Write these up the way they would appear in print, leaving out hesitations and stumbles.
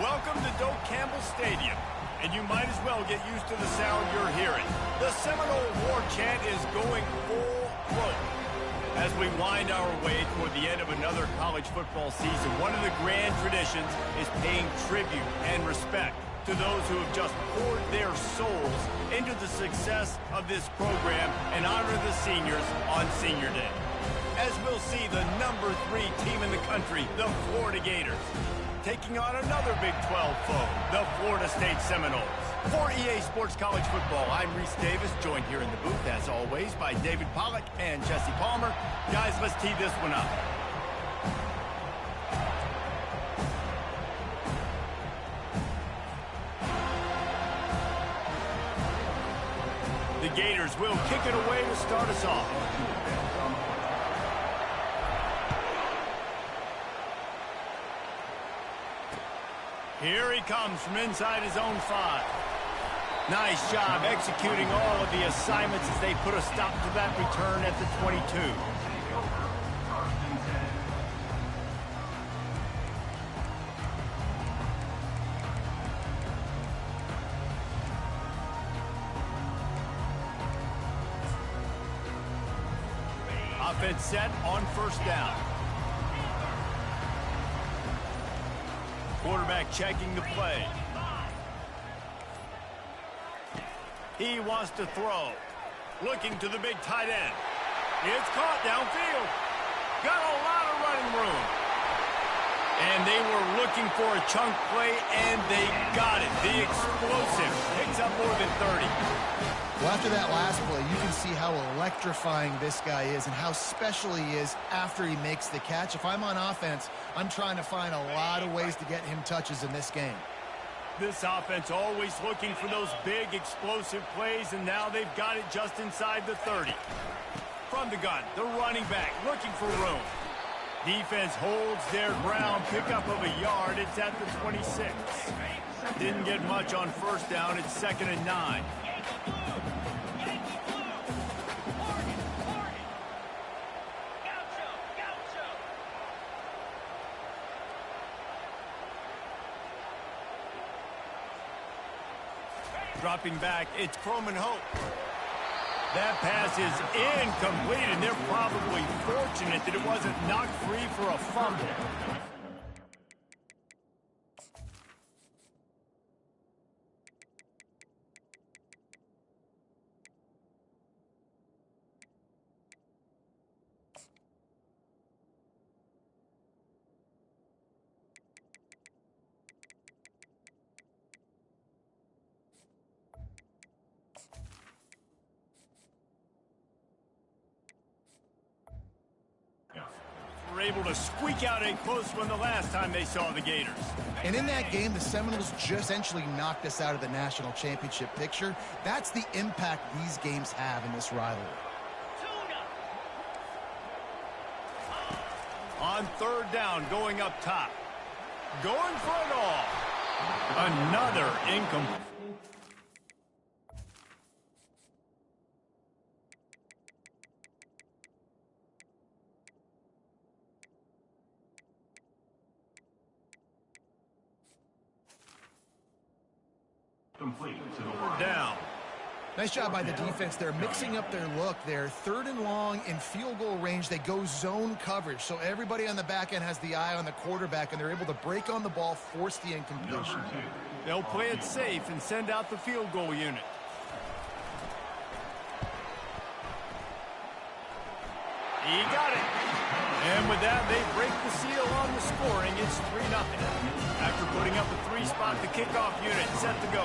Welcome to Doak Campbell Stadium, and you might as well get used to the sound you're hearing. The Seminole War chant is going full throat. As we wind our way toward the end of another college football season, one of the grand traditions is paying tribute and respect to those who have just poured their souls into the success of this program and honor the seniors on Senior Day. As we'll see the number 3 team in the country, the Florida Gators, taking on another Big 12 foe, the Florida State Seminoles. For EA Sports College Football, I'm Reese Davis, joined here in the booth, as always, by David Pollack and Jesse Palmer. Guys, let's tee this one up. The Gators will kick it away to start us off. Here he comes from inside his own 5. Nice job executing all of the assignments as they put a stop to that return at the 22. Offense set on first down. Quarterback checking the play. He wants to throw. Looking to the big tight end. It's caught downfield. Got a lot of running room. And they were looking for a chunk play, and they got it. The explosive picks up more than 30. Well, after that last play, you can see how electrifying this guy is and how special he is after he makes the catch. If I'm on offense, I'm trying to find a lot of ways to get him touches in this game. This offense always looking for those big, explosive plays, and now they've got it just inside the 30. From the gun, the running back looking for room. Defense holds their ground, pickup of a yard. It's at the 26. Didn't get much on first down. It's 2nd and 9. Dropping back, it's Croman Hope. That pass is incomplete, and they're probably fortunate that it wasn't knocked free for a fumble. Were able to squeak out a close one the last time they saw the Gators. And in that game, the Seminoles just essentially knocked us out of the national championship picture. That's the impact these games have in this rivalry. On 3rd down, going up top. Going for it all. Another incomplete. Complete to the down. Nice job by the defense. They're mixing up their look. They're 3rd and long in field goal range. They go zone coverage, so everybody on the back end has the eye on the quarterback, and they're able to break on the ball, force the incompletion. They'll play it safe and send out the field goal unit. He got it. And with that, they break the seal on the scoring. It's 3-0. After putting up a 3-spot, the kickoff unit set to go.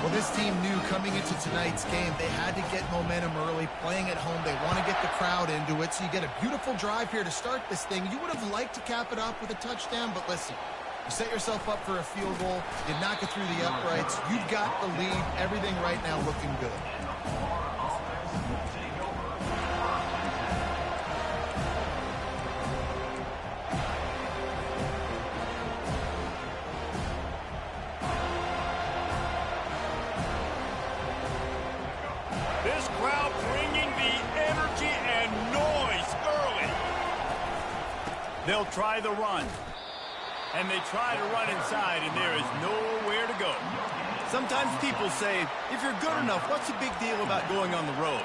Well, this team knew coming into tonight's game they had to get momentum early, playing at home. They want to get the crowd into it, so you get a beautiful drive here to start this thing. You would have liked to cap it off with a touchdown, but listen, you set yourself up for a field goal, you knock it through the uprights, you've got the lead, everything right now looking good. This crowd bringing the energy and noise early. They'll try the run. And they try to run inside, and there is nowhere to go. Sometimes people say, if you're good enough, what's the big deal about going on the road?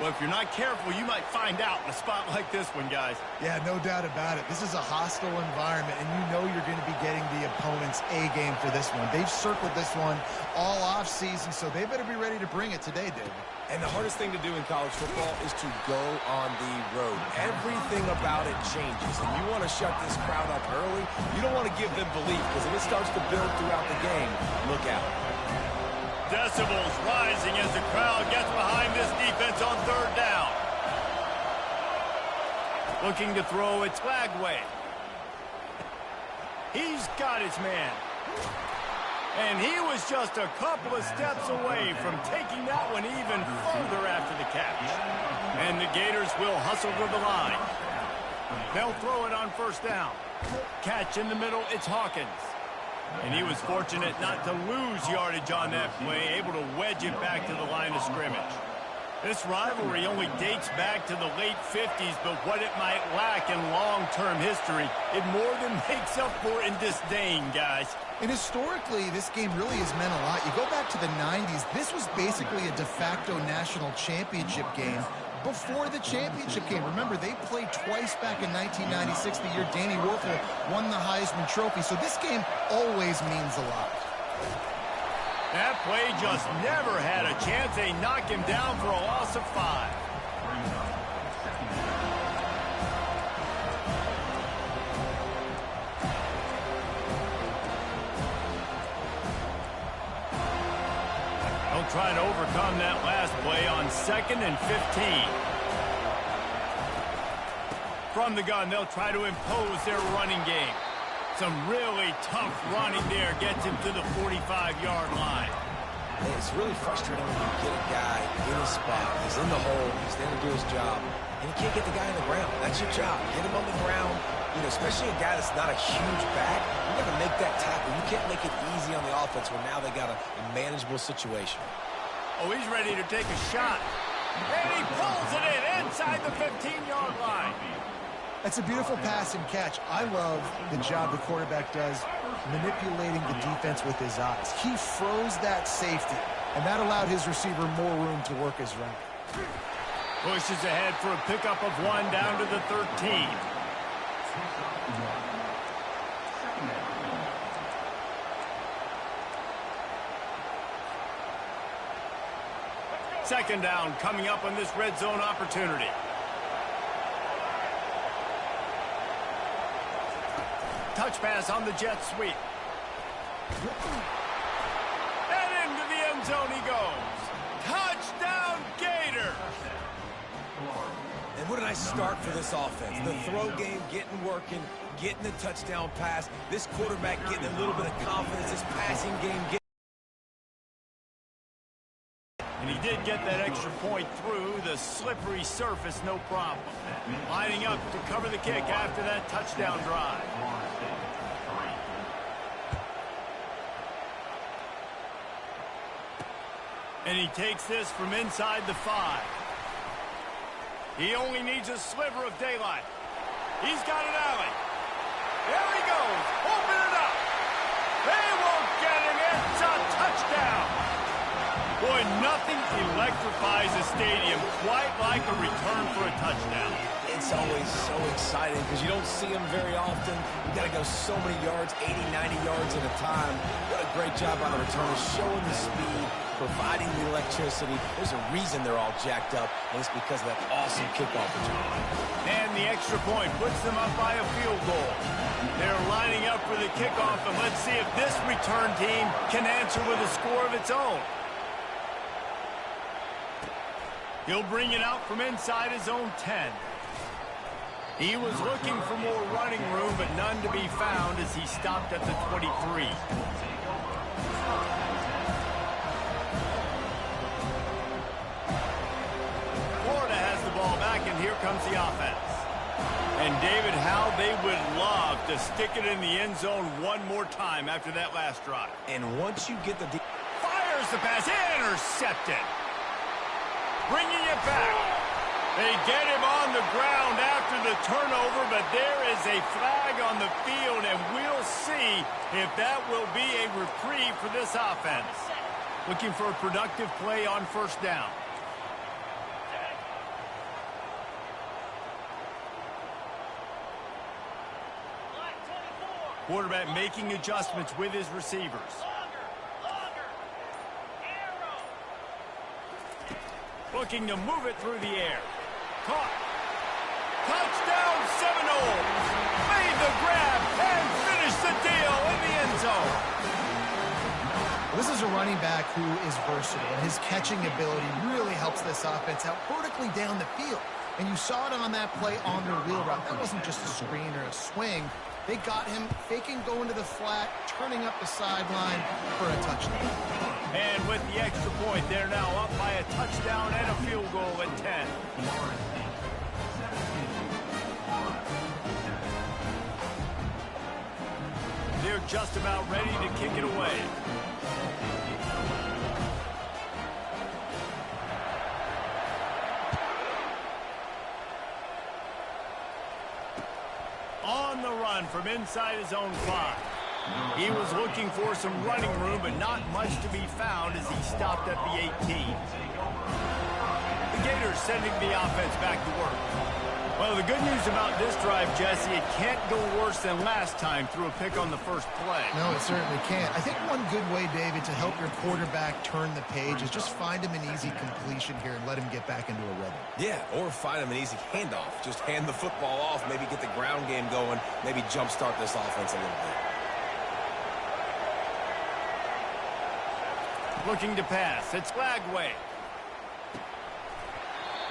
Well, if you're not careful, you might find out in a spot like this one, guys. Yeah, no doubt about it. This is a hostile environment, and you know you're going to be getting the opponent's A-game for this one. They've circled this one all off-season, so they better be ready to bring it today, David. And the hardest thing to do in college football is to go on the road. Everything about it changes, and you want to shut this crowd up early. You don't want to give them belief, because if it starts to build throughout the game, look out. Decibels rising as the crowd gets behind this defense on third down. Looking to throw, it's Lagway. He's got his man. And he was just a couple of steps away from taking that one even further after the catch. And the Gators will hustle to the line. They'll throw it on first down. Catch in the middle, it's Hawkins. And he was fortunate not to lose yardage on that play, able to wedge it back to the line of scrimmage. This rivalry only dates back to the late 50s, but what it might lack in long-term history, it more than makes up for in disdain, guys. And historically, this game really has meant a lot. You go back to the 90s, this was basically a de facto national championship game before the championship game. Remember, they played twice back in 1996, the year Danny Werfel won the Heisman Trophy. So this game always means a lot. That play just never had a chance. They knock him down for a loss of 5. They'll try to overcome that last play on 2nd and 15. From the gun, they'll try to impose their running game. Some really tough running there gets him to the 45-yard line. It's really frustrating when you get a guy in his spot. He's in the hole. He's there to do his job. And you can't get the guy on the ground. That's your job. Get him on the ground. You know, especially a guy that's not a huge back. You got to make that tackle. You can't make it easy on the offense when now they got a manageable situation. Oh, he's ready to take a shot. And he pulls it in inside the 15-yard line. That's a beautiful pass and catch. I love the job the quarterback does manipulating the defense with his eyes. He froze that safety, and that allowed his receiver more room to work his route. Pushes ahead for a pickup of 1 down to the 13. Second down coming up on this red zone opportunity. Touch pass on the jet sweep. And into the end zone he goes. Touchdown, Gator! And what a nice start for this offense. The throw game getting working, getting the touchdown pass. This quarterback getting a little bit of confidence. This passing game getting... And he did get that extra point through the slippery surface, no problem. Lining up to cover the kick after that touchdown drive. And he takes this from inside the 5. He only needs a sliver of daylight. He's got an alley. There he goes. Open it up. They won't get him. It's a touchdown. Boy, nothing electrifies a stadium quite like a return for a touchdown. It's always so exciting because you don't see them very often. You got to go so many yards, 80, 90 yards at a time. What a great job by the returners, showing the speed, providing the electricity. There's a reason they're all jacked up, and it's because of that awesome kickoff return. And the extra point puts them up by a field goal. They're lining up for the kickoff, and let's see if this return team can answer with a score of its own. He'll bring it out from inside his own 10. He was looking for more running room, but none to be found as he stopped at the 23. Florida has the ball back, and here comes the offense. And David, how they would love to stick it in the end zone one more time after that last drive. And once you get the... Fires the pass, intercepted. Bringing it back. They get him on the ground after the turnover, but there is a flag flag on the field, and we'll see if that will be a reprieve for this offense. Looking for a productive play on first down. Quarterback making adjustments with his receivers. Looking to move it through the air. Caught. Touchdown Seminoles. Made the grab and finished the deal in the end zone. This is a running back who is versatile, and his catching ability really helps this offense out vertically down the field. And you saw it on that play on their wheel route. That wasn't just a screen or a swing. They got him faking going to the flat, turning up the sideline for a touchdown. And with the extra point, they're now up by a touchdown and a field goal at 10. They're just about ready to kick it away. On the run from inside his own 5. He was looking for some running room, but not much to be found as he stopped at the 18. The Gators sending the offense back to work. Well, the good news about this drive, Jesse, it can't go worse than last time through a pick on the first play. No, it certainly can't. I think one good way, David, to help your quarterback turn the page is just find him an easy completion here and let him get back into a rhythm. Yeah, or find him an easy handoff. Just hand the football off, maybe get the ground game going, maybe jumpstart this offense a little bit. Looking to pass. It's Flagway.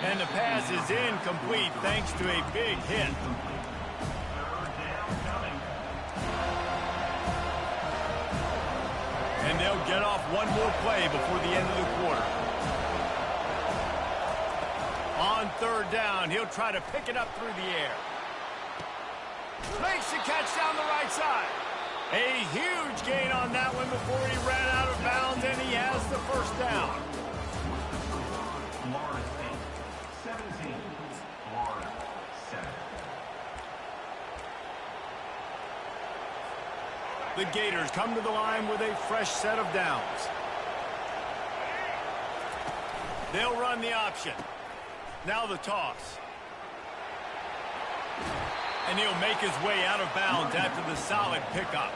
And the pass is incomplete thanks to a big hit. And they'll get off one more play before the end of the quarter. On third down, he'll try to pick it up through the air. Makes the catch down the right side. A huge gain on that one before he ran out of bounds, and he has the first down. The Gators come to the line with a fresh set of downs. They'll run the option. Now the toss. And he'll make his way out of bounds after the solid pickup.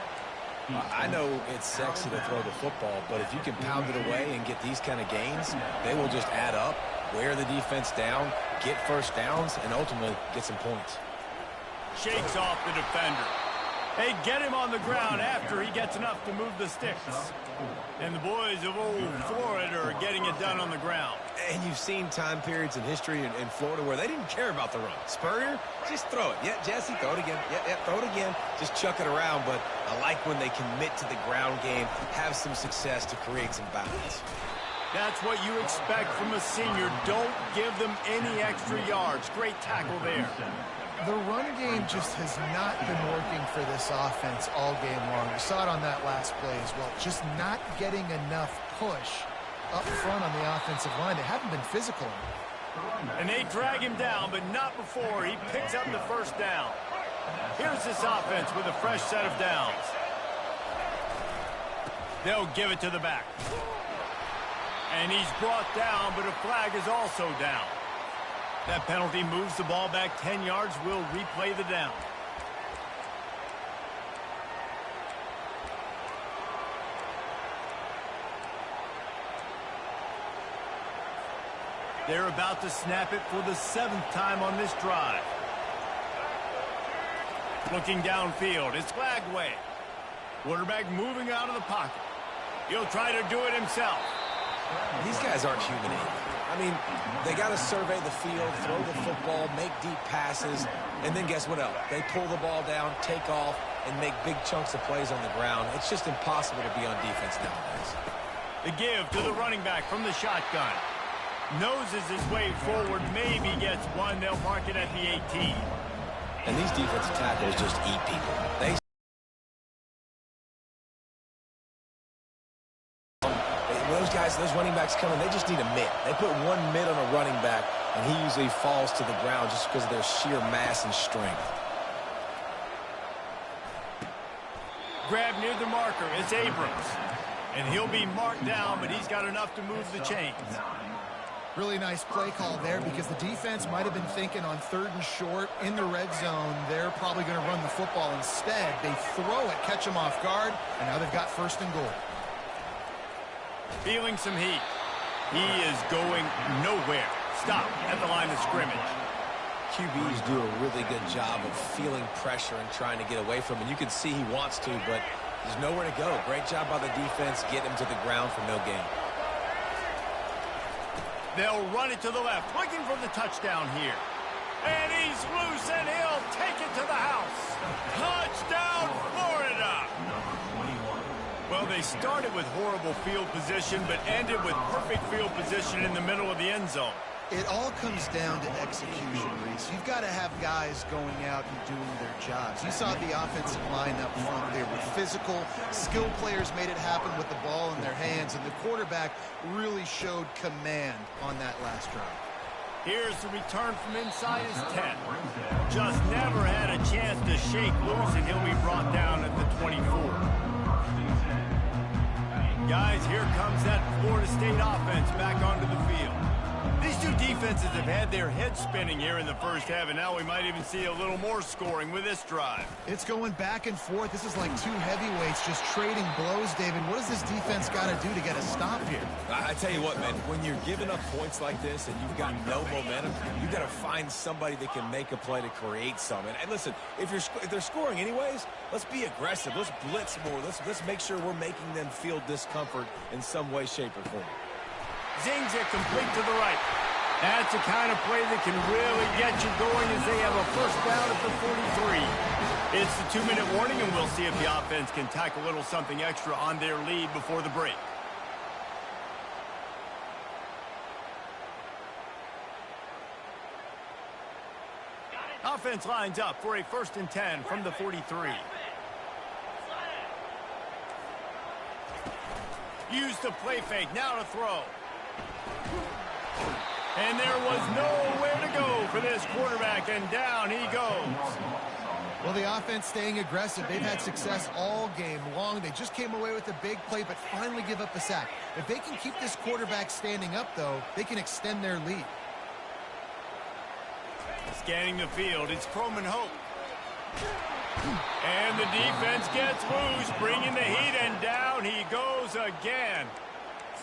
I know it's sexy to throw the football, but if you can pound it away and get these kind of gains, they will just add up, wear the defense down, get first downs, and ultimately get some points. Shakes off the defender. They get him on the ground after he gets enough to move the sticks. And the boys of old Florida are getting it done on the ground. And you've seen time periods in history in Florida where they didn't care about the run. Spurrier, just throw it. Yeah, Jesse, throw it again. Yeah, throw it again. Just chuck it around. But I like when they commit to the ground game, have some success to create some balance. That's what you expect from a senior. Don't give them any extra yards. Great tackle there. The run game just has not been working for this offense all game long. We saw it on that last play as well. Just not getting enough push up front on the offensive line. They haven't been physical enough. And they drag him down, but not before he picks up the first down. Here's this offense with a fresh set of downs. They'll give it to the back. And he's brought down, but a flag is also down. That penalty moves the ball back 10 yards. We'll replay the down. They're about to snap it for the 7th time on this drive. Looking downfield, it's Flagway. Quarterback moving out of the pocket. He'll try to do it himself. These guys aren't human either. I mean, they got to survey the field, throw the football, make deep passes, and then guess what else? They pull the ball down, take off, and make big chunks of plays on the ground. It's just impossible to be on defense nowadays. The give to the running back from the shotgun. Noses his way forward, maybe gets one. They'll mark it at the 18. And these defensive tackles just eat people. Those running backs coming, they just need a mitt. They put one mitt on a running back, and he usually falls to the ground just because of their sheer mass and strength. Grab near the marker. It's Abrams. And he'll be marked down, but he's got enough to move the chains. Really nice play call there because the defense might have been thinking on 3rd and short in the red zone. They're probably going to run the football instead. They throw it, catch them off guard, and now they've got 1st and goal. Feeling some heat. He is going nowhere. Stop at the line of scrimmage. QBs do a really good job of feeling pressure and trying to get away from it. You can see he wants to, but there's nowhere to go. Great job by the defense getting him to the ground for no gain. They'll run it to the left, looking for the touchdown here. And he's loose, and he'll take it to the house. Touchdown, Florida! Well, they started with horrible field position, but ended with perfect field position in the middle of the end zone. It all comes down to execution, Reese. You've got to have guys going out and doing their jobs. You saw the offensive line up front there with physical, skilled players made it happen with the ball in their hands, and the quarterback really showed command on that last drive. Here's the return from inside his 10. Just never had a chance to shake loose, and he'll be brought down at the 24. Guys, here comes that Florida State offense back onto the field. These two defenses have had their heads spinning here in the first half, and now we might even see a little more scoring with this drive. It's going back and forth. This is like two heavyweights just trading blows, David. What does this defense got to do to get a stop here? I tell you what, man, when you're giving up points like this and you've got no momentum, you've got to find somebody that can make a play to create some. And listen, if they're scoring anyways, let's be aggressive. Let's blitz more. Let's make sure we're making them feel discomfort in some way, shape, or form. Zings it complete to the right. That's the kind of play that can really get you going as they have a first down at the 43. It's the 2-minute warning, and we'll see if the offense can tack a little something extra on their lead before the break. Offense lines up for a 1st and 10 from the 43. Use the play fake, now to throw. And there was nowhere to go for this quarterback, and down he goes. Well, the offense staying aggressive. They've had success all game long. They just came away with a big play, but finally give up a sack. If they can keep this quarterback standing up, though, they can extend their lead. Scanning the field, it's Croman Hope. And the defense gets loose, bringing the heat, and down he goes again.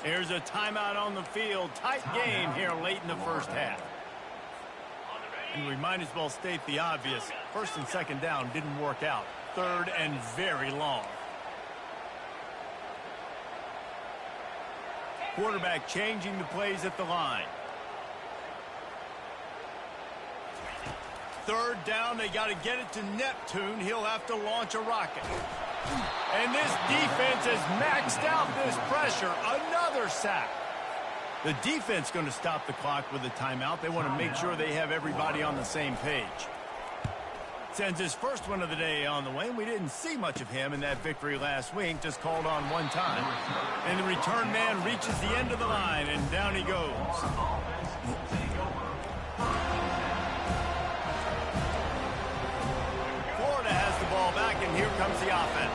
There's a timeout on the field. Tight game here late in the first half. And we might as well state the obvious. 1st and 2nd down didn't work out. 3rd and very long. Quarterback changing the plays at the line. 3rd down, they got to get it to Neptune. He'll have to launch a rocket. And this defense has maxed out this pressure. Another sack. The defense going to stop the clock with a timeout. They want to make sure they have everybody on the same page. Sends his first one of the day on the way. We didn't see much of him in that victory last week. Just called on one time. And the return man reaches the end of the line, and down he goes. Ball back, and here comes the offense.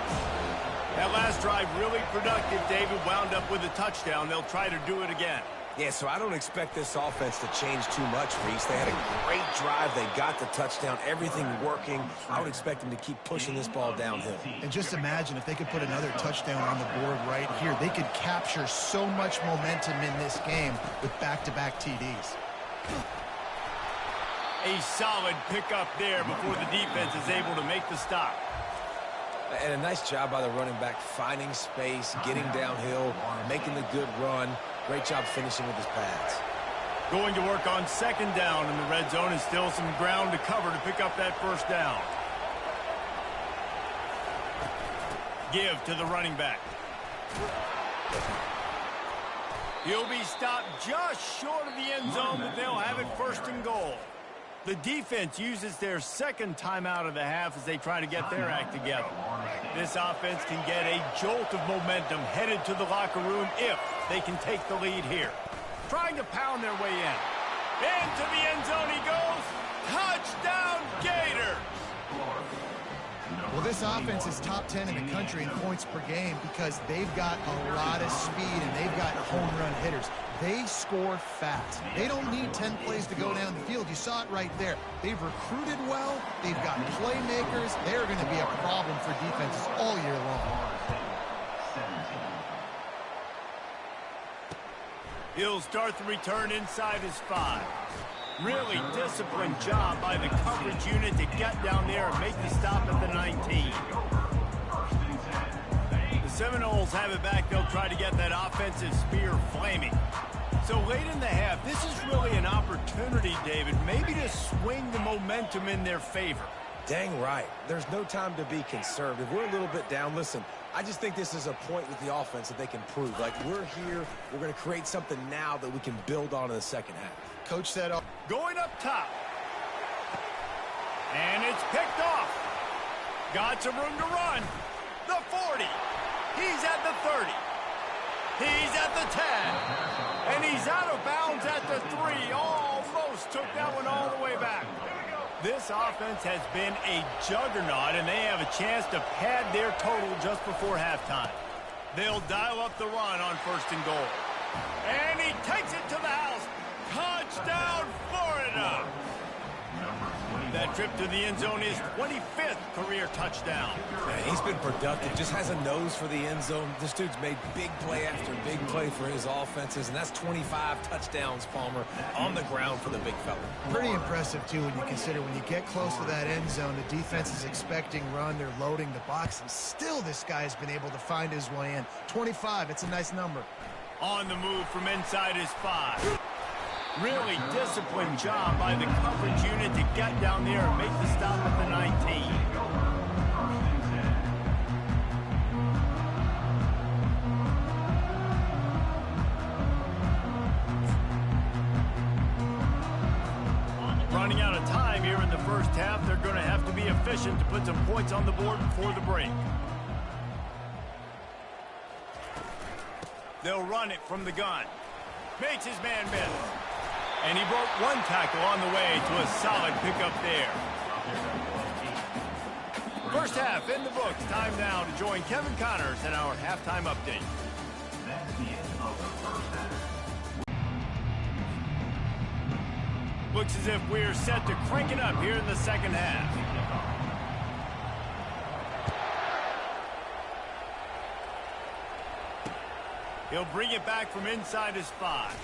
That last drive really productive. David wound up with a touchdown. They'll try to do it again. Yeah, so I don't expect this offense to change too much, Reese. They had a great drive. They got the touchdown. Everything working. I would expect them to keep pushing this ball downhill. And just imagine if they could put another touchdown on the board right here. They could capture so much momentum in this game with back-to-back TDs. A solid pickup there before the defense is able to make the stop. And a nice job by the running back, finding space, getting downhill, making the good run. Great job finishing with his pads. Going to work on 2nd down in the red zone, and still some ground to cover to pick up that 1st down. Give to the running back. He'll be stopped just short of the end zone, but they'll have it 1st and goal. The defense uses their 2nd timeout of the half as they try to get their act together. This offense can get a jolt of momentum headed to the locker room if they can take the lead here. Trying to pound their way in. Into the end zone he goes. Touchdown, Gators! Well, This offense is top 10 in the country in points per game because they've got a lot of speed and they've got home run hitters. They score fast. They don't need 10 plays to go down the field. You saw it right there. They've recruited well. They've got playmakers. They're going to be a problem for defenses all year long. He'll start the return inside his 5. Really disciplined job by the coverage unit to get down there and make the stop at the 19. The Seminoles have it back. They'll try to get that offensive spear flaming. So late in the half, this is really an opportunity, David, maybe to swing the momentum in their favor. Dang right. There's no time to be conservative. We're a little bit down. Listen, I just think this is a point with the offense that they can prove. Like, we're here. We're going to create something now that we can build on in the second half. Coach said, going up top. And it's picked off. Got some room to run. The 40. He's at the 30. He's at the 10. And he's out of bounds at the 3. Almost took that one all the way back. This offense has been a juggernaut, and they have a chance to pad their total just before halftime. They'll dial up the run on 1st and goal. And he takes it to the house. Touchdown, Florida! That trip to the end zone is 25th career touchdown. Man, he's been productive, just has a nose for the end zone. This dude's made big play after big play for his offenses, and that's 25 touchdowns, Palmer, on the ground for the big fella. pretty impressive, too, when you consider when you get close to that end zone, the defense is expecting run, they're loading the box, and still this guy has been able to find his way in. 25, it's a nice number. On the move from inside his 5. Really disciplined job by the coverage unit to get down there and make the stop at the 19. Running out of time here in the first half, they're going to have to be efficient to put some points on the board before the break. They'll run it from the gun. Makes his man miss. And he broke one tackle on the way to a solid pickup there. First half in the books. Time now to join Kevin Connors in our halftime update. Looks as if we're set to crank it up here in the second half. He'll bring it back from inside his 5.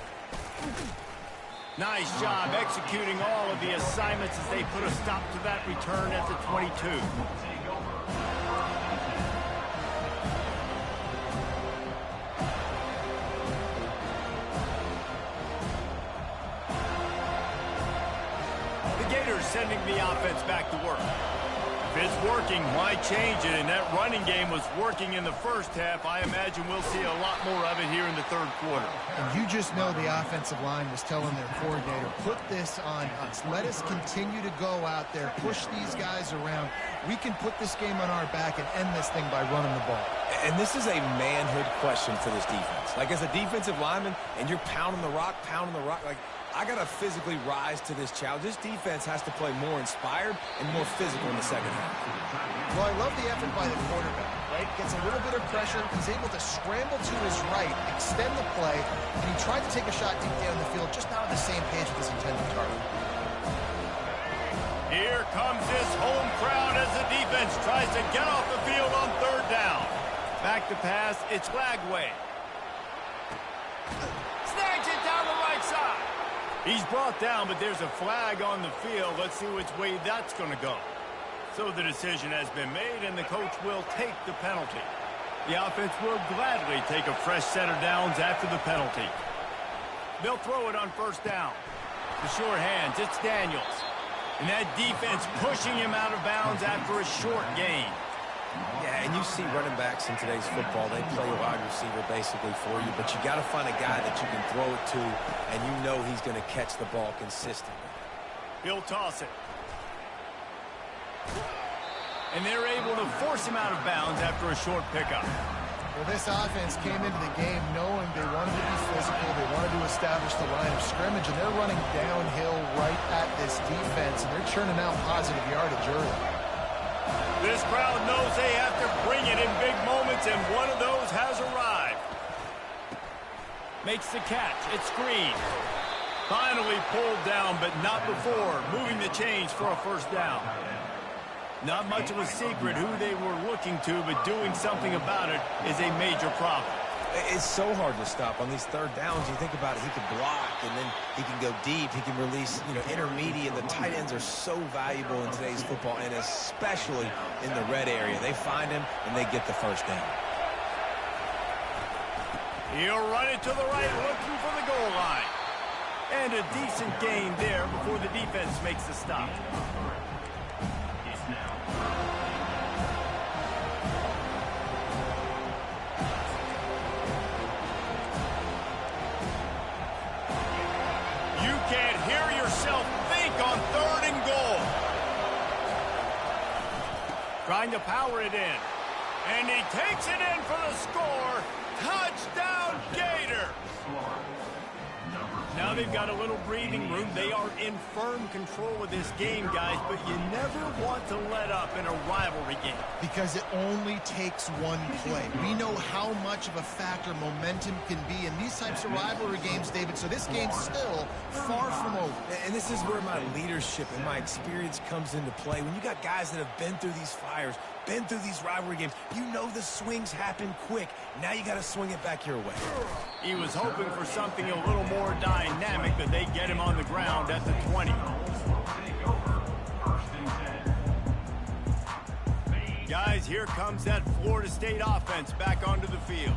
Nice job executing all of the assignments as they put a stop to that return at the 22. The Gators sending the offense back to work. If it's working, why change it? And that running game was working in the first half. I imagine we'll see a lot more of it here in the third quarter. And you just know the offensive line was telling their coordinator, put this on us. Let us continue to go out there, push these guys around. We can put this game on our back and end this thing by running the ball. And this is a manhood question for this defense. Like, as a defensive lineman, and you're pounding the rock, like, I got to physically rise to this challenge. This defense has to play more inspired and more physical in the second half. Well, I love the effort by the quarterback, right? Gets a little bit of pressure. He's able to scramble to his right, extend the play, and he tried to take a shot deep down the field, just not on the same page with his intended target. Here comes this home crowd as the defense tries to get off the field on 3rd down. Back to pass, it's Lagway. Snags it down the right side. He's brought down, but there's a flag on the field. Let's see which way that's going to go. So the decision has been made, and the coach will take the penalty. The offense will gladly take a fresh set of downs after the penalty. They'll throw it on 1st down. The short hands, it's Daniels. And that defense pushing him out of bounds after a short gain. Yeah, and you see running backs in today's football, they play a wide receiver basically for you, but you got to find a guy that you can throw it to, and you know he's going to catch the ball consistently. He'll toss it. And they're able to force him out of bounds after a short pickup. Well, this offense came into the game knowing they wanted to be physical, they wanted to establish the line of scrimmage, and they're running downhill right at this defense, and they're churning out positive yardage early. This crowd knows they have to bring it in big moments, and one of those has arrived. Makes the catch. It's screened. Finally pulled down, but not before moving the chains for a first down. Not much of a secret who they were looking to, but doing something about it is a major problem. It's so hard to stop on these third downs. You think about it, he can block, and then he can go deep. He can release, intermediate. The tight ends are so valuable in today's football, and especially in the red area. They find him, and they get the first down. He'll run it to the right, looking for the goal line. And a decent gain there before the defense makes the stop. You can't hear yourself think on 3rd and goal. Trying to power it in. And he takes it in for the score. Touchdown, Gator! Now they've got a little breathing room. They are in firm control of this game, guys, but you never want to let up in a rivalry game. Because it only takes one play. We know how much of a factor momentum can be in these types of rivalry games, David, so this game's still far from over. And this is where my leadership and my experience comes into play. When you got guys that have been through these fires, been through these rivalry games, you know the swings happen quick. Now you got to swing it back your way. He was hoping for something a little more dynamic, but they get him on the ground at the 20. Guys, here comes that Florida State offense back onto the field.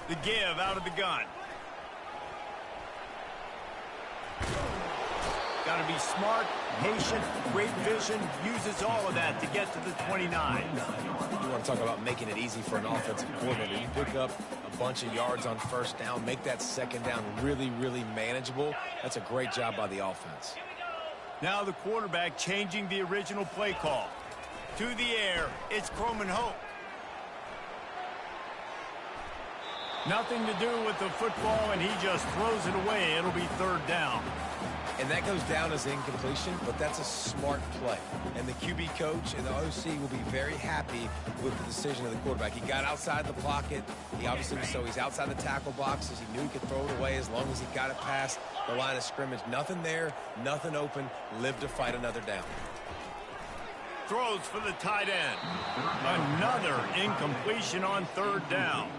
The give out of the gun. Got to be smart, patient, great vision, uses all of that to get to the 29. You want to talk about making it easy for an offensive coordinator. You pick up a bunch of yards on first down, make that second down really, really manageable. That's a great job by the offense. Now the quarterback changing the original play call. To the air, it's Croman Hope. Nothing to do with the football, and he just throws it away. It'll be 3rd down. And that goes down as incompletion, but that's a smart play. And the QB coach and the OC will be very happy with the decision of the quarterback. He got outside the pocket. He obviously was he's outside the tackle boxes. He knew he could throw it away as long as he got it past the line of scrimmage. Nothing there, nothing open. Live to fight another down. Throws for the tight end. Another incompletion on 3rd down.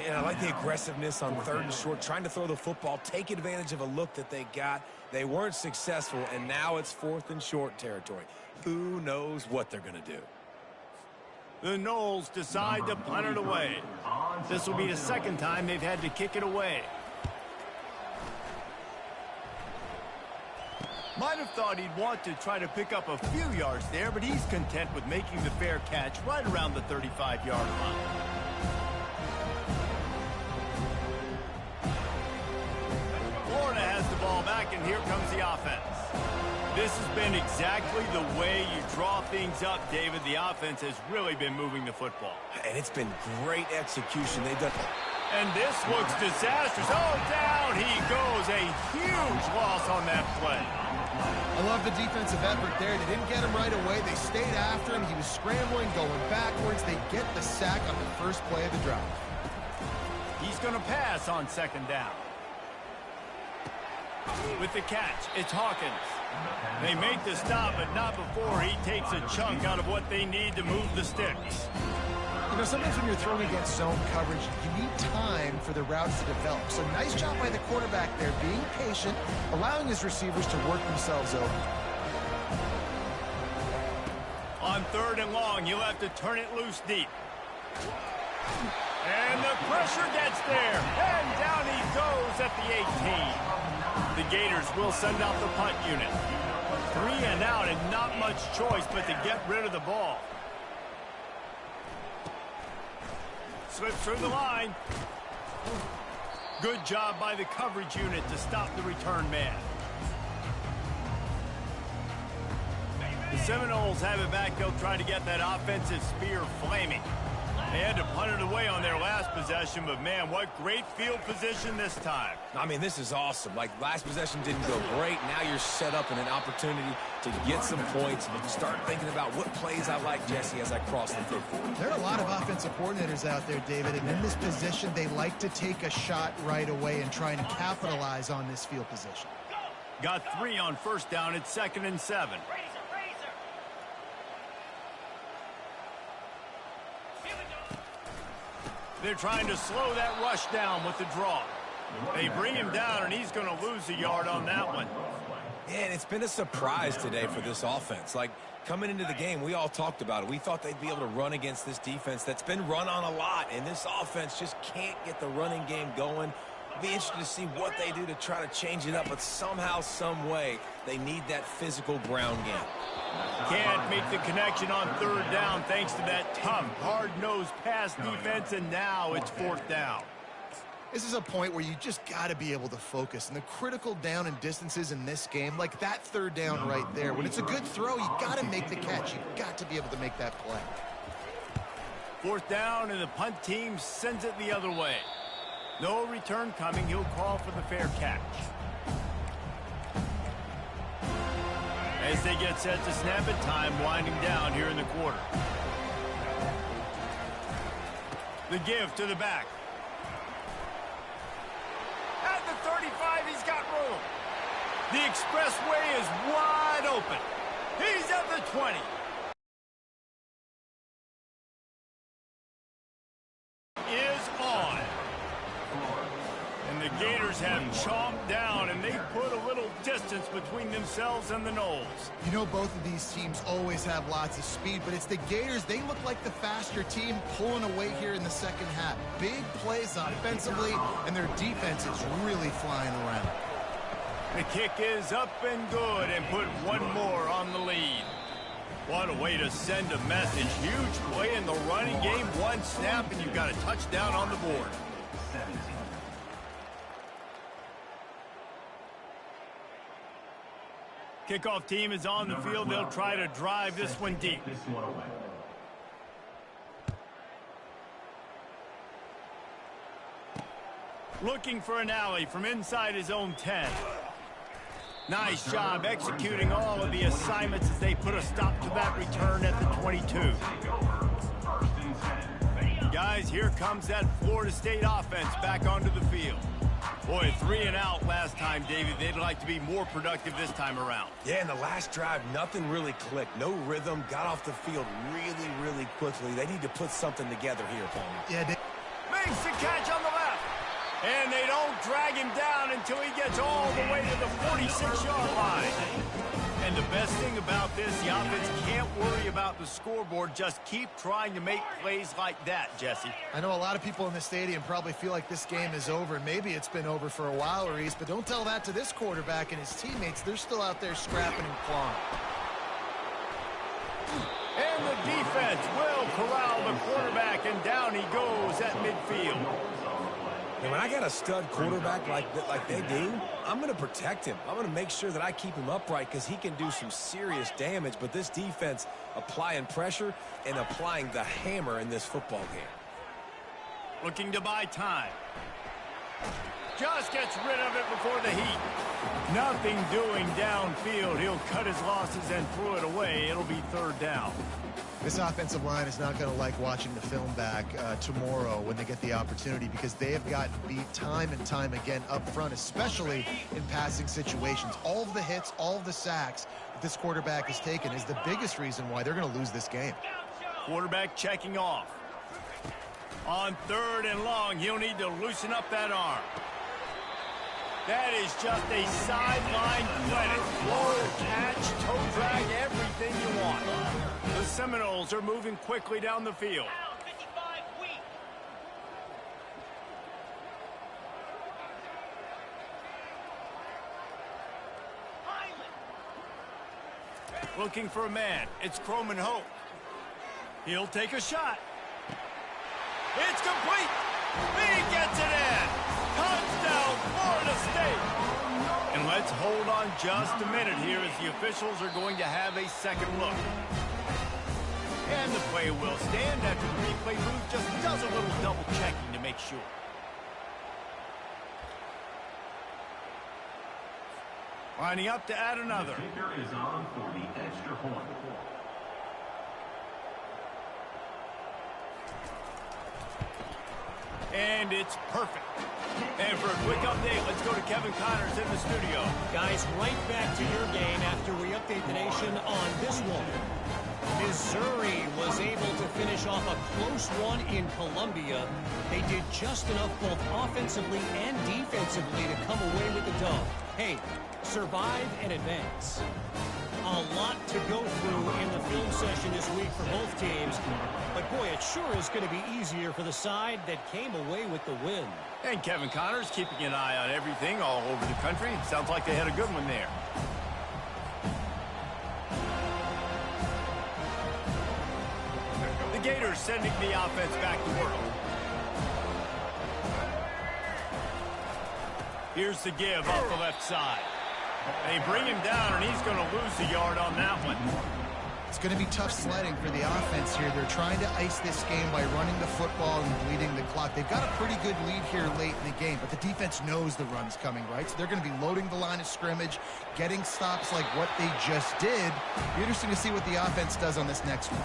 And I like the aggressiveness on 3rd and short, trying to throw the football, take advantage of a look that they got. They weren't successful, and now it's 4th and short territory. Who knows what they're going to do? The Noles decide to punt it away. This will be the 2nd time they've had to kick it away. Might have thought he'd want to try to pick up a few yards there, but he's content with making the fair catch right around the 35-yard line. Florida has the ball back, and here comes the offense. This has been exactly the way you draw things up, David. The offense has really been moving the football. And it's been great execution. They've done... And this looks disastrous. Oh, down he goes. A huge loss on that play. I love the defensive effort there. They didn't get him right away. They stayed after him. He was scrambling, going backwards. They get the sack on the first play of the drive. He's going to pass on 2nd down. With the catch, it's Hawkins. They make the stop, but not before he takes a chunk out of what they need to move the sticks. You know, sometimes when you're throwing against zone coverage, you need time for the routes to develop. So nice job by the quarterback there, being patient, allowing his receivers to work themselves over. On 3rd and long, you'll have to turn it loose deep. And the pressure gets there. And down he goes at the 18. The Gators will send out the punt unit. 3 and out, and not much choice but to get rid of the ball. Slips through the line. Good job by the coverage unit to stop the return man. The Seminoles have it back. They'll try to get that offensive spear flaming. They had to punt it away on their last possession, but man, what great field position this time. I mean, this is awesome. Like, last possession didn't go great. Now you're set up in an opportunity to get some points. Start thinking about what plays I like, Jesse, as I cross the 50. There are a lot of offensive coordinators out there, David, and in this position, they like to take a shot right away and try and capitalize on this field position. Got 3 on first down. It's 2nd and 7. They're trying to slow that rush down with the draw. They bring him down, and he's going to lose a yard on that one. Yeah, and it's been a surprise today for this offense. Like, coming into the game, we all talked about it. We thought they'd be able to run against this defense that's been run on a lot, and this offense just can't get the running game going. Be interested to see what they do to try to change it up, but somehow, some way, they need that physical ground game. Can't make the connection on 3rd down thanks to that tough, hard-nosed pass defense, and now it's 4th down. This is a point where you just got to be able to focus. And the critical down and distances in this game, like that 3rd down right there, when it's a good throw, you got to make the catch. You've got to be able to make that play. 4th down, and the punt team sends it the other way. No return coming. He'll call for the fair catch. As they get set to snap it, time winding down here in the quarter. The give to the back. At the 35, he's got room. The expressway is wide open. He's at the 20. Is on. And the Gators have chomped down, and they put a little distance between themselves and the Noles. You know, both of these teams always have lots of speed, but it's the Gators. They look like the faster team pulling away here in the second half. Big plays offensively, and their defense is really flying around. The kick is up and good, and put one more on the lead. What a way to send a message. Huge play in the running game. One snap, and you've got a touchdown on the board. Kickoff team is on the field. They'll try to drive this one deep. Looking for an alley from inside his own 10. Nice job executing all of the assignments as they put a stop to that return at the 22. Guys, here comes that Florida State offense back onto the field. Boy, 3 and out last time, David. They'd like to be more productive this time around. Yeah, in the last drive, nothing really clicked. No rhythm, got off the field really, really quickly. They need to put something together here, Tony. Yeah, makes the catch on the left. And they don't drag him down until he gets all the way to the 46-yard line. And the best thing about this, the offense can't worry about the scoreboard. Just keep trying to make plays like that, Jesse. I know a lot of people in the stadium probably feel like this game is over, and maybe it's been over for a while, Reese, but don't tell that to this quarterback and his teammates. They're still out there scrapping and clawing. And the defense will corral the quarterback, and down he goes at midfield. And when I got a stud quarterback like they do, I'm going to protect him. I'm going to make sure that I keep him upright because he can do some serious damage. But this defense applying pressure and applying the hammer in this football game. Looking to buy time. Just gets rid of it before the heat. Nothing doing downfield. He'll cut his losses and throw it away. It'll be 3rd down. This offensive line is not going to like watching the film back tomorrow when they get the opportunity because they have gotten beat time and time again up front, especially in passing situations. All of the hits, all of the sacks that this quarterback has taken is the biggest reason why they're going to lose this game. Quarterback checking off. On 3rd and long, he'll need to loosen up that arm. That is just a sideline credit. Roll, catch, toe drag, everything you want. The Seminoles are moving quickly down the field. Looking for a man. It's Croman Hope. He'll take a shot. It's complete. He gets it in. Touchdown, Florida State. And let's hold on just a minute here as the officials are going to have a second look. And the play will stand after the replay booth just does a little double checking to make sure. Lining up to add another. The kicker is on for the extra point. And it's perfect. And for a quick update, let's go to Kevin Connors in the studio. Guys, right back to your game after we update the nation on this one. Missouri was able to finish off a close one in Columbia. They did just enough both offensively and defensively to come away with the dub. Hey, survive and advance. A lot to go through in the film session this week for both teams. But boy, it sure is going to be easier for the side that came away with the win. And Kevin Connors keeping an eye on everything all over the country. Sounds like they had a good one there. The Gators sending the offense back to work. Here's the give off the left side. They bring him down, and he's going to lose the yard on that one. It's going to be tough sledding for the offense here. They're trying to ice this game by running the football and bleeding the clock. They've got a pretty good lead here late in the game, but the defense knows the run's coming, right? So they're going to be loading the line of scrimmage, getting stops like what they just did. Be interesting to see what the offense does on this next one.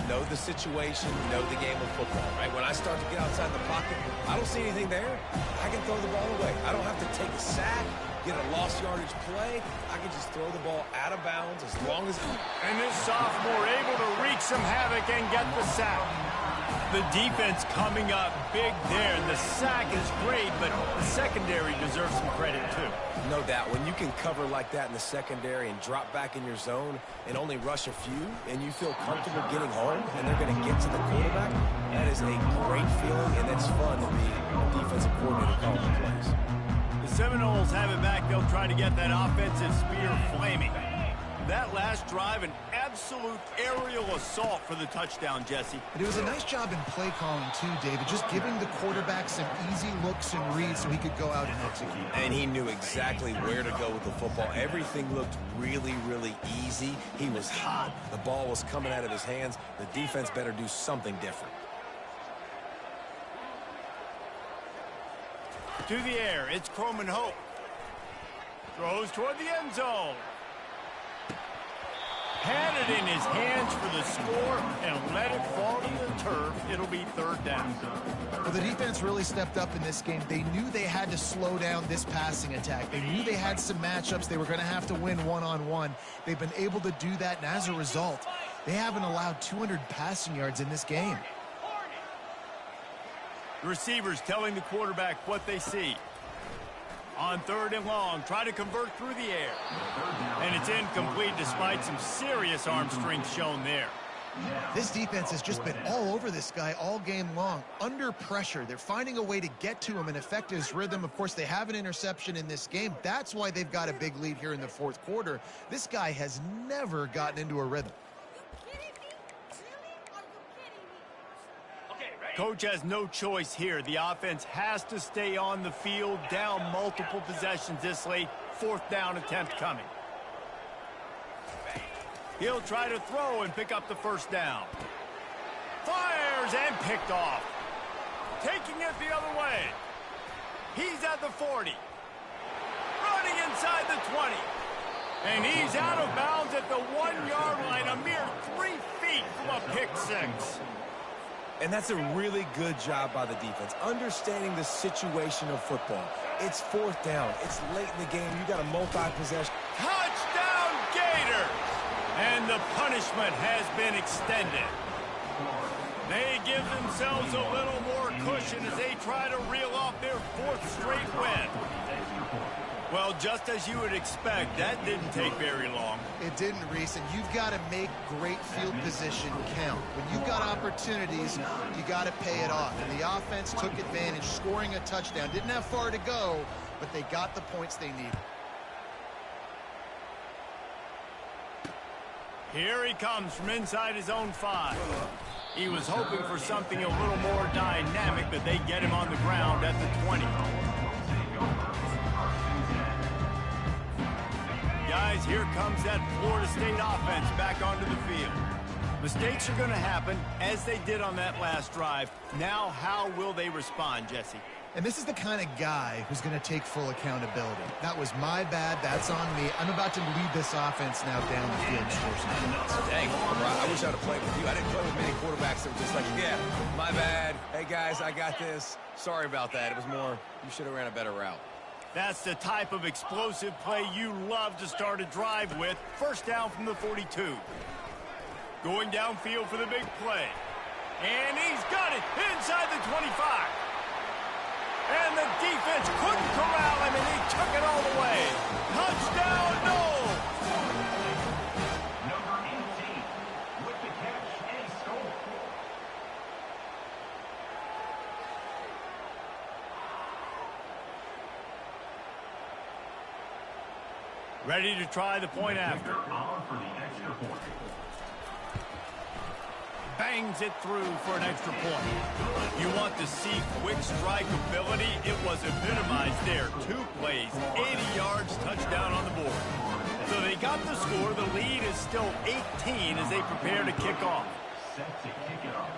Know the situation, know the game of football, right? When I start to get outside the pocket, I don't see anything there. I can throw the ball away. I don't have to take a sack, get a lost yardage play. I can just throw the ball out of bounds as long as... And this sophomore able to wreak some havoc and get the sack. The defense coming up big there. The sack is great, but the secondary deserves some credit too. No doubt. When you can cover like that in the secondary and drop back in your zone and only rush a few, and you feel comfortable getting home, and they're going to get to the quarterback, that is a great feeling, and it's fun to be a defensive coordinator calling plays. The Seminoles have it back. They'll try to get that offensive spear flaming. That last drive, an absolute aerial assault for the touchdown, Jesse. But it was a nice job in play calling too, David, just giving the quarterback some easy looks and reads so he could go out and execute. And he knew exactly where to go with the football. Everything looked really, really easy. He was hot. The ball was coming out of his hands. The defense better do something different. To the air, it's Croman Hope. Throws toward the end zone. Had it in his hands for the score and let it fall to the turf. It'll be third down. Well, the defense really stepped up in this game. They knew they had to slow down this passing attack. They knew they had some matchups they were going to have to win one-on-one. They've been able to do that, and as a result, they haven't allowed 200 passing yards in this game. The receivers telling the quarterback what they see. On third and long, try to convert through the air. And it's incomplete despite some serious arm strength shown there. This defense has just been all over this guy all game long. Under pressure, they're finding a way to get to him and affect his rhythm. Of course, they have an interception in this game. That's why they've got a big lead here in the fourth quarter. This guy has never gotten into a rhythm. Coach has no choice here. The offense has to stay on the field, down multiple possessions this late. Fourth down attempt coming. He'll try to throw and pick up the first down. Fires and picked off. Taking it the other way. He's at the 40. Running inside the 20. And he's out of bounds at the 1-yard line, a mere 3 feet from a pick six. And that's a really good job by the defense, understanding the situation of football. It's fourth down. It's late in the game. You got a multi-possession. Touchdown, Gators! And the punishment has been extended. They give themselves a little more cushion as they try to reel off their fourth straight win. Well, just as you would expect, that didn't take very long. It didn't, Reese, and you've got to make great field position count. When you've got opportunities, you got to pay it off. And the offense took advantage, scoring a touchdown. Didn't have far to go, but they got the points they needed. Here he comes from inside his own 5. He was hoping for something a little more dynamic, but they get him on the ground at the 20. Guys, here comes that Florida State offense back onto the field. Mistakes are going to happen, as they did on that last drive. Now, how will they respond, Jesse? And this is the kind of guy who's going to take full accountability. That was my bad. That's on me. I'm about to lead this offense now down the field and score some points. Dang, I wish I'd have played with you. I didn't play with many quarterbacks that were just like, yeah, my bad. Hey, guys, I got this. Sorry about that. It was more, you should have ran a better route. That's the type of explosive play you love to start a drive with. First down from the 42. Going downfield for the big play. And he's got it inside the 25. And the defense couldn't corral him, and he took it all the way. Touchdown, Noles! Number 18 with the catch and score. Ready to try the point after. On for the extra point. Bangs it through for an extra point. You want to see quick strike ability? It was epitomized there. 2 plays, 80 yards, touchdown on the board. So they got the score. The lead is still 18 as they prepare to kick off. Set to kick it off.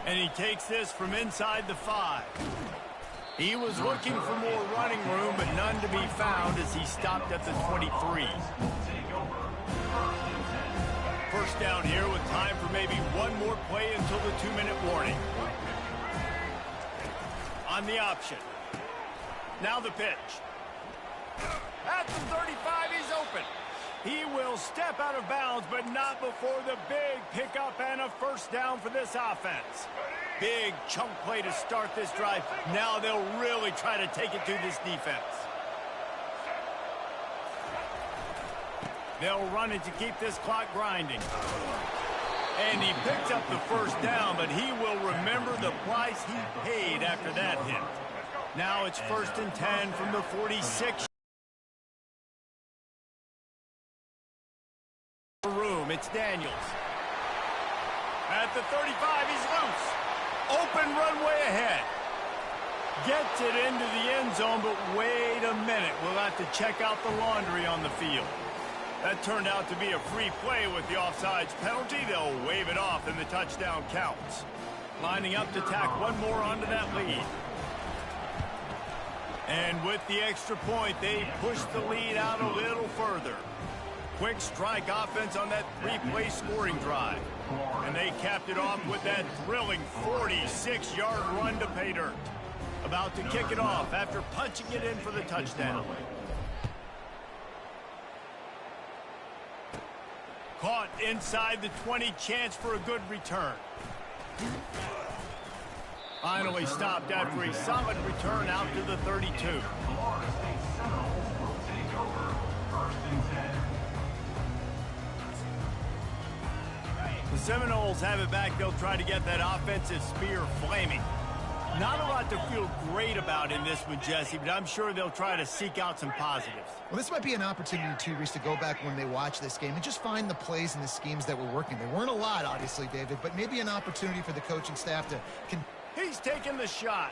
And he takes this from inside the 5. He was looking for more running room, but none to be found as he stopped at the 23. First down here with time for maybe one more play until the 2-minute warning. On the option. Now the pitch. At the 35, he's open. He will step out of bounds, but not before the big pickup and a first down for this offense. Big chunk play to start this drive. Now they'll really try to take it to this defense. They'll run it to keep this clock grinding. And he picks up the first down, but he will remember the price he paid after that hit. Now it's 1st and 10 from the 46. Room, it's Daniels. At the 35, he's loose. Open runway ahead. Gets it into the end zone, but wait a minute. We'll have to check out the laundry on the field. That turned out to be a free play with the offsides penalty. They'll wave it off and the touchdown counts. Lining up to tack one more onto that lead. And with the extra point, they push the lead out a little further. Quick strike offense on that 3-play scoring drive. And they capped it off with that thrilling 46-yard run to pay dirt. About to kick it off after punching it in for the touchdown. Caught inside the 20, chance for a good return. Finally stopped after a solid return out to the 32. The Seminoles have it back. They'll try to get that offensive spear flaming. Not a lot to feel great about in this one, Jesse, but I'm sure they'll try to seek out some positives. Well, this might be an opportunity, too, Reese, to go back when they watch this game and just find the plays and the schemes that were working. There weren't a lot, obviously, David, but maybe an opportunity for the coaching staff to... He's taking the shot.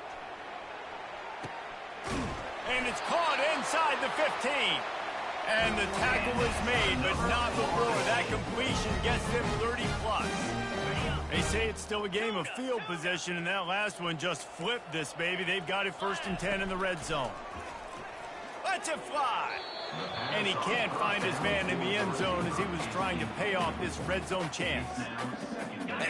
And it's caught inside the 15. And the tackle is made, but not before that completion gets them 30-plus. They say it's still a game of field position, and that last one just flipped this baby. They've got it 1st and 10 in the red zone. Lets it fly. And he can't find his man in the end zone as he was trying to pay off this red zone chance.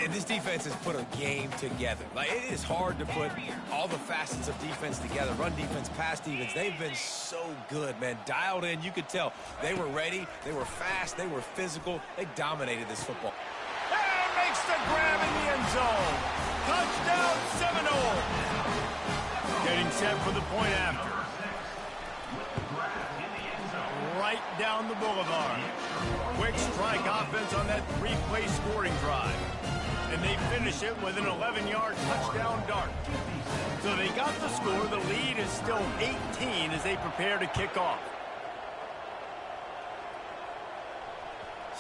And this defense has put a game together. Like, it is hard to put all the facets of defense together. Run defense, pass defense. They've been so good, man. Dialed in. You could tell they were ready. They were fast. They were physical. They dominated this football. And makes the grab in the end zone. Touchdown, Seminoles. Getting set for the point after. Right down the boulevard. Quick strike offense on that 3-play scoring drive. And they finish it with an 11-yard touchdown dart. So they got the score. The lead is still 18 as they prepare to kick off.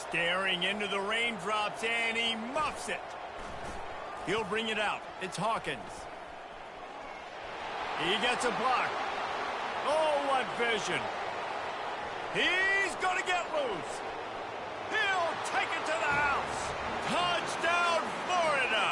Staring into the raindrops, and he muffs it. He'll bring it out. It's Hawkins. He gets a block. Oh, what vision. He's going to get loose. He'll take it to the house. Touchdown, Florida.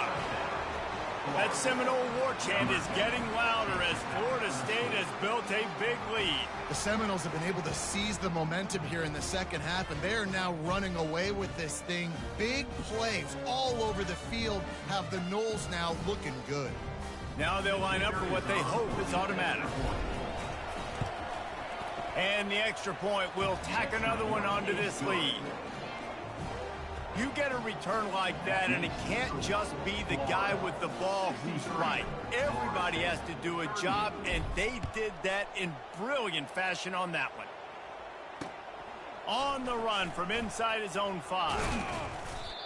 That Seminole war chant is getting louder as Florida State has built a big lead. The Seminoles have been able to seize the momentum here in the second half, and they are now running away with this thing. Big plays all over the field have the Noles now looking good. Now they'll line up for what they hope is automatic. And the extra point will tack another one onto this lead. You get a return like that, and it can't just be the guy with the ball who's right. Everybody has to do a job, and they did that in brilliant fashion on that one. On the run from inside his own 5.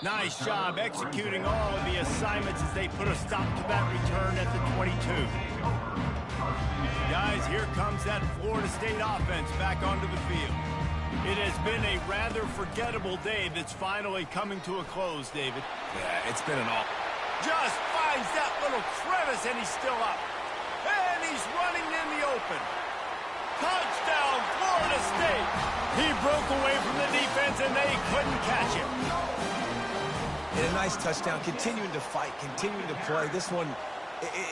Nice job executing all of the assignments as they put a stop to that return at the 22. Guys, here comes that Florida State offense back onto the field. It has been a rather forgettable day that's finally coming to a close, David. Yeah, it's been an awful. Just finds that little crevice, and he's still up. And he's running in the open. Touchdown, Florida State. He broke away from the defense, and they couldn't catch him. And a nice touchdown, continuing to fight, continuing to play. This one,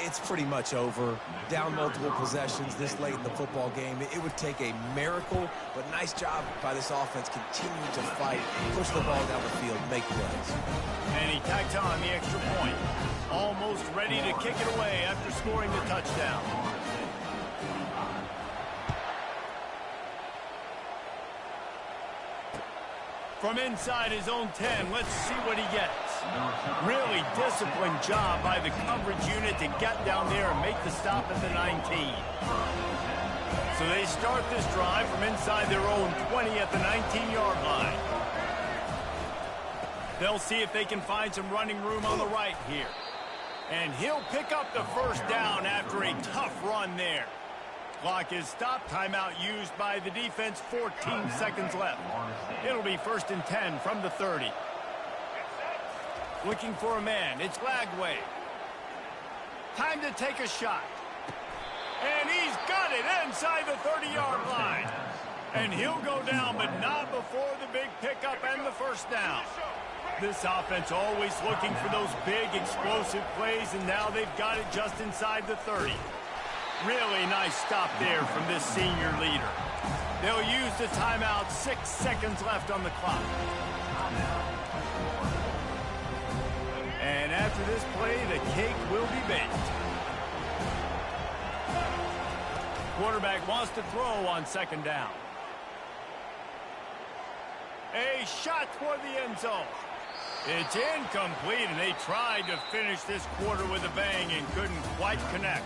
it's pretty much over. Down multiple possessions this late in the football game. It would take a miracle, but nice job by this offense continuing to fight, push the ball down the field, make plays. And he tacked on the extra point. Almost ready to kick it away after scoring the touchdown. From inside his own 10, let's see what he gets. Really disciplined job by the coverage unit to get down there and make the stop at the 19. So they start this drive from inside their own 20 at the 19-yard line. They'll see if they can find some running room on the right here. And he'll pick up the first down after a tough run there. Clock is stopped. Timeout used by the defense. 14 seconds left. It'll be 1st and 10 from the 30. Looking for a man. It's Lagway. Time to take a shot. And he's got it inside the 30-yard line. And he'll go down, but not before the big pickup and the first down. This offense always looking for those big explosive plays, and now they've got it just inside the 30. Really nice stop there from this senior leader. They'll use the timeout. 6 seconds left on the clock. And after this play, the cake will be baked. Quarterback wants to throw on 2nd down. A shot toward the end zone. It's incomplete, and they tried to finish this quarter with a bang and couldn't quite connect.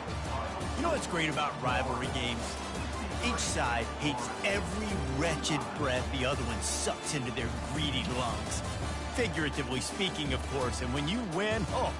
You know what's great about rivalry games? Each side hates every wretched breath the other one sucks into their greedy lungs. Figuratively speaking, of course, and when you win, oh,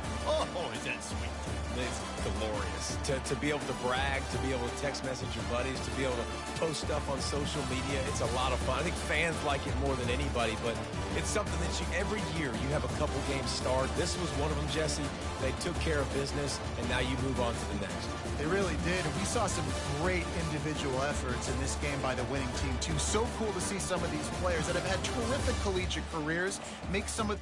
is that sweet. It's glorious. To be able to brag, to be able to text message your buddies, to be able to post stuff on social media, it's a lot of fun. I think fans like it more than anybody, but it's something that every year you have a couple games start. This was one of them, Jesse. They took care of business, and now you move on to the next. They really did, and we saw some great individual efforts in this game by the winning team, too. So cool to see some of these players that have had terrific collegiate careers make some of